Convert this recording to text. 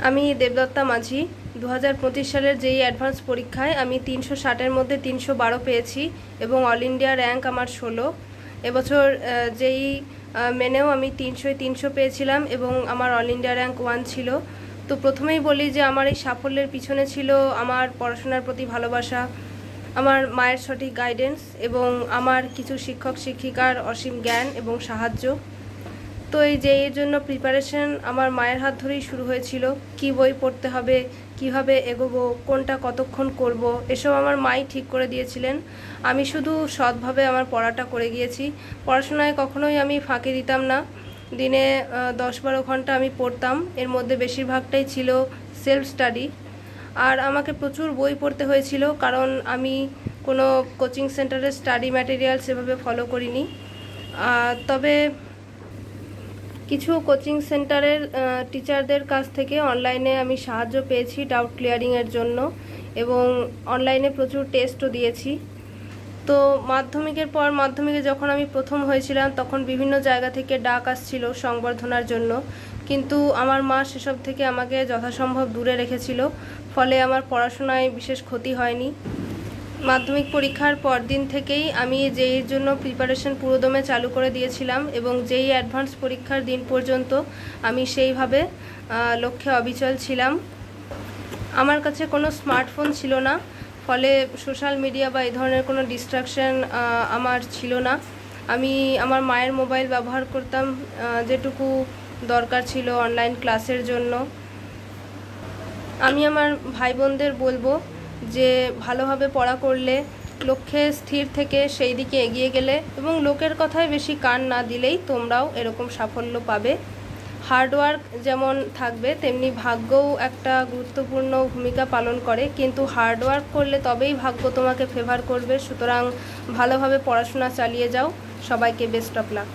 আমি দেবদত্তা মাঝি 2025 সালের যেই অ্যাডভান্স পরীক্ষায় আমি 360-এর মধ্যে 312 পেয়েছি এবং অল ইন্ডিয়া র্যাঙ্ক আমার 16। এবছর যেই মেনেও আমি 300 পেয়েছিলাম এবং আমার অল ইন্ডিয়া র্যাঙ্ক 1 ছিল। তো প্রথমেই বলি যে আমার এই সাফল্যের পিছনে ছিল আমার পড়াশোনার প্রতি ভালোবাসা, আমার মায়ের সঠিক গাইডেন্স এবং আমার কিছু শিক্ষক শিক্ষিকার অসীম জ্ঞান এবং সাহায্য। তো এই যে এর জন্য প্রিপারেশন আমার মায়ের হাত ধরেই শুরু হয়েছিল। কি বই পড়তে হবে, কিভাবে এগোবো, কোনটা কতক্ষণ করব, এসব আমার মাই ঠিক করে দিয়েছিলেন। আমি শুধু সৎভাবে আমার পড়াটা করে গিয়েছি। পড়াশোনায় কখনোই আমি ফাঁকি দিতাম না। দিনে 10-12 ঘন্টা আমি পড়তাম, এর মধ্যে বেশিরভাগটাই ছিল সেলফ স্টাডি। আর আমাকে প্রচুর বই পড়তে হয়েছিল, কারণ আমি কোনো কোচিং সেন্টারের স্টাডি ম্যাটেরিয়াল সেভাবে ফলো করিনি। তবে কিছু কোচিং সেন্টারের টিচারদের কাছ থেকে অনলাইনে আমি সাহায্য পেয়েছি ডাউট ক্লিয়ারিংয়ের জন্য, এবং অনলাইনে প্রচুর টেস্টও দিয়েছি। তো মাধ্যমিকে যখন আমি প্রথম হয়েছিলাম তখন বিভিন্ন জায়গা থেকে ডাক আসছিল সংবর্ধনার জন্য, কিন্তু আমার মা সেসব থেকে আমাকে যথাসম্ভব দূরে রেখেছিল, ফলে আমার পড়াশোনায় বিশেষ ক্ষতি হয়নি। মাধ্যমিক পরীক্ষার পরদিন থেকেই আমি জেইর জন্য প্রিপারেশন পুরোদমে চালু করে দিয়েছিলাম এবং জেই অ্যাডভান্স পরীক্ষার দিন পর্যন্ত আমি সেইভাবে লক্ষ্যে অবিচল ছিলাম। আমার কাছে কোনো স্মার্টফোন ছিল না, ফলে সোশ্যাল মিডিয়া বা এই ধরনের কোনো ডিস্ট্রাকশন আমার ছিল না। আমি আমার মায়ের মোবাইল ব্যবহার করতাম যেটুকু দরকার ছিল অনলাইন ক্লাসের জন্য। আমি আমার ভাই বোনদের বলবো যে ভালোভাবে পড়া করলে, লক্ষ্যে স্থির থেকে সেই দিকে এগিয়ে গেলে এবং লোকের কথায় বেশি কান না দিলেই তোমরাও এরকম সাফল্য পাবে। হার্ডওয়ার্ক যেমন থাকবে তেমনি ভাগ্যও একটা গুরুত্বপূর্ণ ভূমিকা পালন করে, কিন্তু হার্ডওয়ার্ক করলে তবেই ভাগ্য তোমাকে ফেভার করবে। সুতরাং ভালোভাবে পড়াশোনা চালিয়ে যাও। সবাইকে বেস্ট অফ লাক।